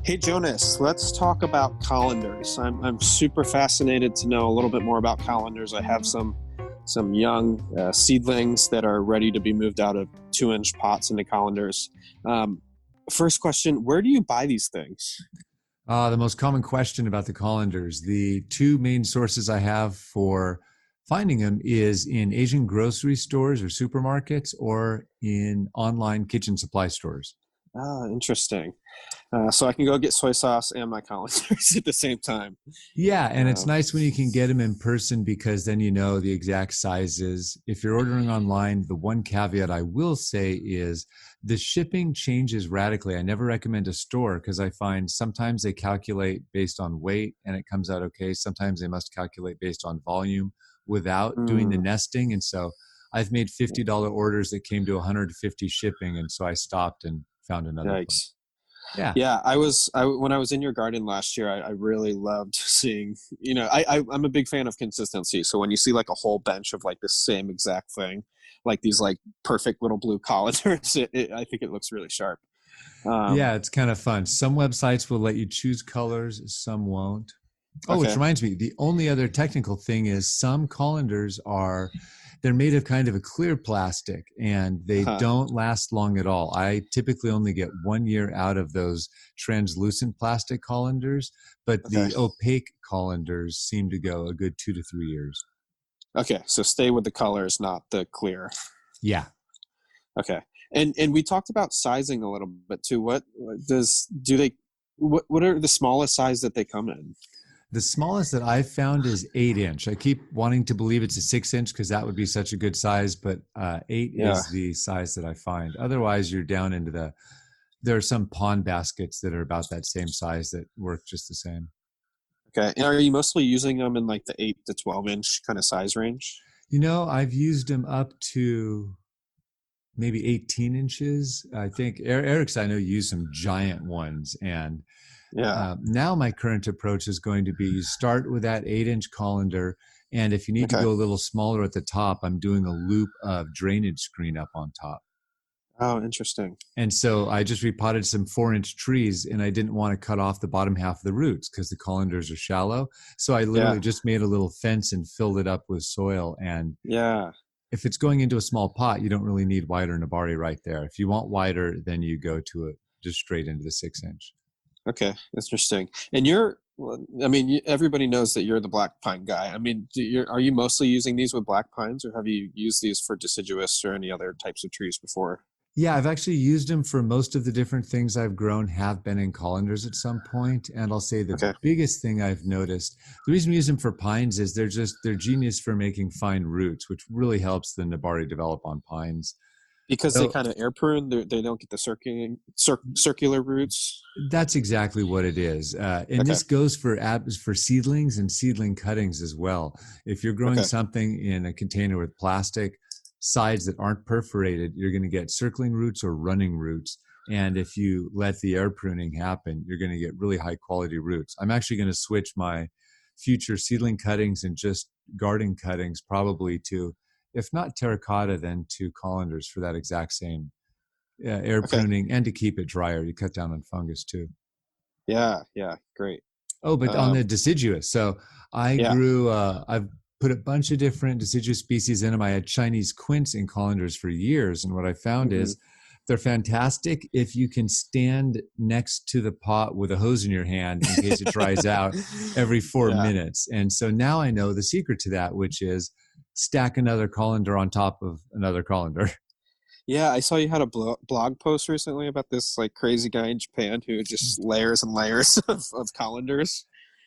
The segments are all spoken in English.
Hey Jonas, let's talk about colanders. I'm super fascinated to know a little bit more about colanders. I have some young seedlings that are ready to be moved out of 2-inch pots into colanders. Um, First question: where do you buy these things? The most common question about the colanders. The two main sources I have for finding them is in Asian grocery stores or supermarkets or in online kitchen supply stores. Ah, interesting. So I can go get soy sauce and my colanders at the same time. Yeah, and it's Uh, nice when you can get them in person because then you know the exact sizes. If you're ordering online, the one caveat I will say is the shipping changes radically. I never recommend a store because I find sometimes they calculate based on weight and it comes out okay. Sometimes they must calculate based on volume without doing the mm, nesting. And so I've made $50 orders that came to 150 shipping. And so I stopped and found another place. Yikes. Yeah. Yeah, when I was in your garden last year, I really loved seeing, I'm a big fan of consistency. So when you see like a whole bench of like the same exact thing, like these like perfect little blue colanders, I think it looks really sharp. Um, Yeah, it's kind of fun. Some websites will let you choose colors, some won't. Oh, which okay. reminds me, the only other technical thing is some colanders are they're made of kind of a clear plastic and they Uh-huh. don't last long at all. I typically only get 1 year out of those translucent plastic colanders, but Okay. the opaque colanders seem to go a good 2 to 3 years. Okay. So stay with the colors, not the clear. Yeah. Okay. And we talked about sizing a little bit too. What are the smallest size that they come in? The smallest that I've found is 8 inch. I keep wanting to believe it's a 6 inch because that would be such a good size, but eight Yeah. is the size that I find. Otherwise, you're down into there are some pond baskets that are about that same size that work just the same. Okay. And are you mostly using them in like the 8 to 12 inch kind of size range? I've used them up to maybe 18 inches. I think Eric's, I know, used some giant ones. And Yeah. now my current approach is going to be you start with that 8 inch colander. And if you need to Okay. go a little smaller at the top, I'm doing a loop of drainage screen up on top. Oh, interesting. And so I just repotted some 4 inch trees and I didn't want to cut off the bottom half of the roots because the colanders are shallow. So I literally Yeah. just made a little fence and filled it up with soil. And Yeah. if it's going into a small pot, you don't really need wider nabari right there. If you want wider, then you go to just straight into the 6 inch. Okay. Interesting. And well, everybody knows that you're the black pine guy. I mean, are you mostly using these with black pines, or have you used these for deciduous or any other types of trees before? Yeah, I've actually used them for most of the different things I've grown have been in colanders at some point. And I'll say the Okay. biggest thing I've noticed, the reason we use them for pines is they're genius for making fine roots, which really helps the nabari develop on pines. Because they So kind of air prune, they don't get the circular roots. that's exactly what it is. And Okay. this goes for for seedlings and seedling cuttings as well. If you're growing Okay. something in a container with plastic sides that aren't perforated, you're going to get circling roots or running roots. And if you let the air pruning happen, you're going to get really high quality roots. I'm actually going to switch my future seedling cuttings and just garden cuttings probably to, if not terracotta, then to colanders for that exact same air Okay. pruning and to keep it drier. You cut down on fungus too. Yeah. Yeah. Great. Oh, but on the Um, deciduous. So yeah. I've put a bunch of different deciduous species in them. I had Chinese quince in colanders for years. And what I found Hmm. is they're fantastic if you can stand next to the pot with a hose in your hand in case it dries out every four Yeah. minutes. And so now I know the secret to that, which is stack another colander on top of another colander. Yeah, I saw you had a blog post recently about this like crazy guy in Japan who just layers and layers of colanders.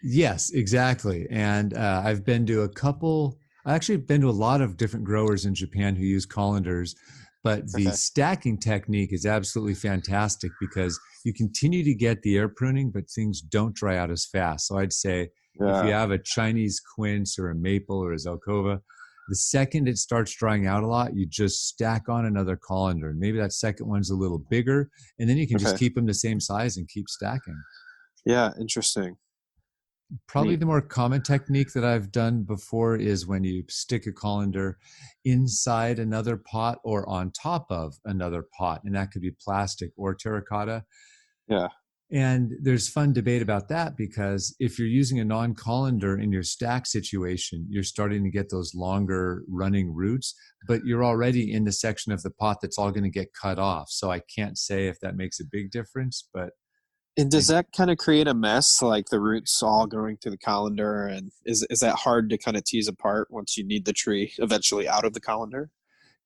Yes, exactly. And I've been to a couple, I actually been to a lot of different growers in Japan who use colanders, but the Okay. stacking technique is absolutely fantastic because you continue to get the air pruning, but things don't dry out as fast. So I'd say if you Yeah. have a Chinese quince or a maple or a Zelkova, the second it starts drying out a lot, you just stack on another colander. And maybe that second one's a little bigger, and then you can just Okay. keep them the same size and keep stacking. Yeah. Interesting. Probably Neat. the more common technique that I've done before is when you stick a colander inside another pot or on top of another pot, and that could be plastic or terracotta. Yeah. And there's fun debate about that, because if you're using a non-colander in your stack situation, you're starting to get those longer running roots, but you're already in the section of the pot that's all going to get cut off. So I can't say if that makes a big difference, but And does that kind of create a mess, like the roots all going through the colander? And is that hard to kind of tease apart once you need the tree eventually out of the colander?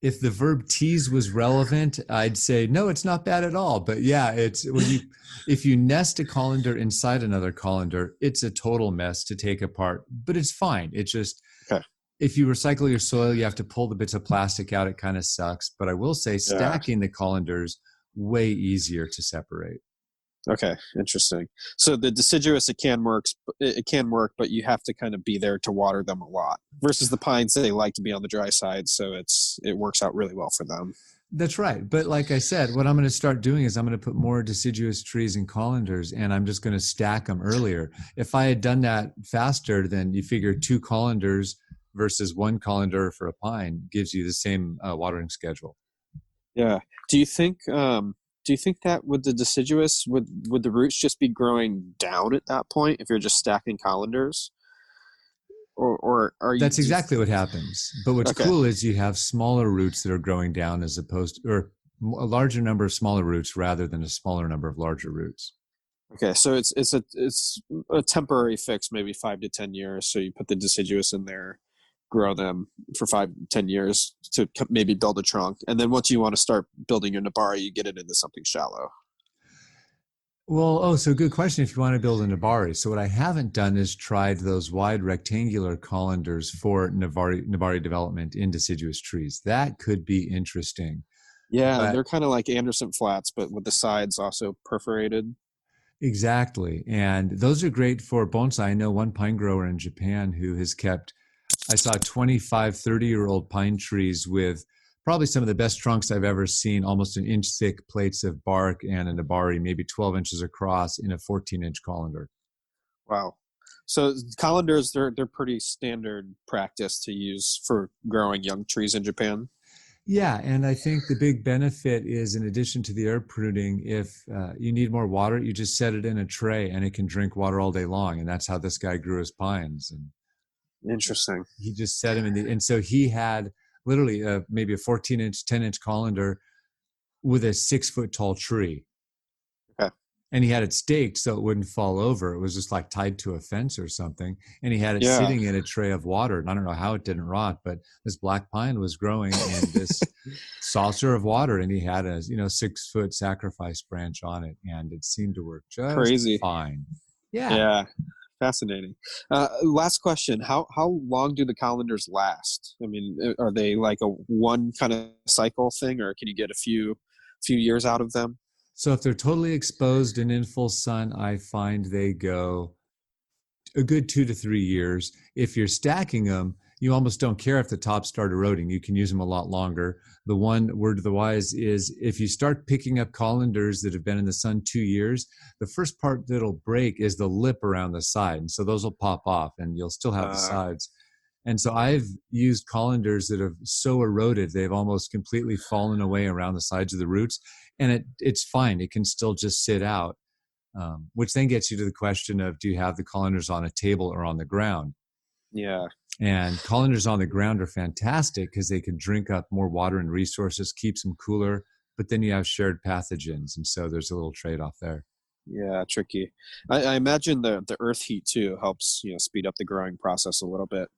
if the verb tease was relevant, I'd say no, it's not bad at all. But yeah, it's when you if you nest a colander inside another colander, it's a total mess to take apart. But it's fine. It's just Okay. if you recycle your soil, you have to pull the bits of plastic out. It kind of sucks. But I will say stacking the colanders way easier to separate. Okay, interesting. So the deciduous, it can work, but you have to kind of be there to water them a lot. Versus the pines, they like to be on the dry side, so it works out really well for them. That's right. But like I said, what I'm going to start doing is I'm going to put more deciduous trees in colanders, and I'm just going to stack them earlier. If I had done that faster, then you figure 2 colanders versus 1 colander for a pine gives you the same watering schedule. Yeah. Do you think that with the deciduous, would the roots just be growing down at that point if you're just stacking colanders? Or are you? That's exactly what happens. But what's cool is you have smaller roots that are growing down as opposed to, or a larger number of smaller roots rather than a smaller number of larger roots. Okay, so it's a temporary fix, maybe 5 to 10 years. So you put the deciduous in there, grow them for 5 to 10 years to maybe build a trunk, and then once you want to start building your nabari, you get it into something shallow. Well, so good question if you want to build a nabari. So what I haven't done is tried those wide rectangular colanders for nabari development in deciduous trees. That could be interesting. Yeah, they're kind of like Anderson flats, but with the sides also perforated. Exactly. And those are great for bonsai. I know one pine grower in Japan who has kept, I saw 25, 30-year-old pine trees with probably some of the best trunks I've ever seen, almost 1 inch thick plates of bark and a nabari, maybe 12 inches across in a 14-inch colander. Wow. So colanders, they're pretty standard practice to use for growing young trees in Japan. Yeah, and I think the big benefit is, in addition to the air pruning, if you need more water, you just set it in a tray and it can drink water all day long. And that's how this guy grew his pines. And interesting. He just set him and so he had literally maybe a 14-inch, 10-inch colander with a 6-foot tall tree. Okay. And he had it staked so it wouldn't fall over. It was just like tied to a fence or something. And he had it sitting in a tray of water. And I don't know how it didn't rot, but this black pine was growing in this saucer of water. And he had a 6-foot sacrifice branch on it. And it seemed to work just fine. Yeah. Fascinating. Last question. How long do the colanders last? I mean, are they like a one kind of cycle thing, or can you get a few years out of them? So if they're totally exposed and in full sun, I find they go a good 2 to 3 years. If you're stacking them, you almost don't care if the tops start eroding. You can use them a lot longer. The one word of the wise is if you start picking up colanders that have been in the sun 2 years, the first part that'll break is the lip around the side. And so those will pop off and you'll still have the sides. And so I've used colanders that have so eroded, they've almost completely fallen away around the sides of the roots. And it's fine. It can still just sit out, which then gets you to the question of, do you have the colanders on a table or on the ground? Yeah. And colanders on the ground are fantastic because they can drink up more water and resources, keeps them cooler, but then you have shared pathogens. And so there's a little trade-off there. Yeah, tricky. I imagine the earth heat too helps, speed up the growing process a little bit.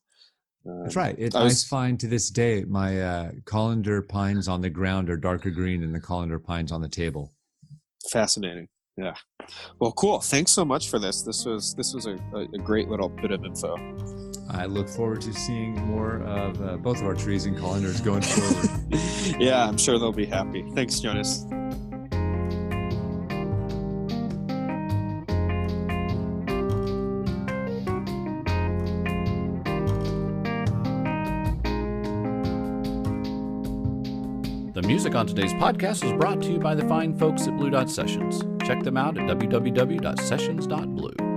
That's right. I find to this day, my colander pines on the ground are darker green than the colander pines on the table. Fascinating. Yeah. Well, cool. Thanks so much for this. This was a great little bit of info. I look forward to seeing more of both of our trees and colanders going forward. Yeah, I'm sure they'll be happy. Thanks, Jonas. The music on today's podcast was brought to you by the fine folks at Blue Dot Sessions. Check them out at www.sessions.blue.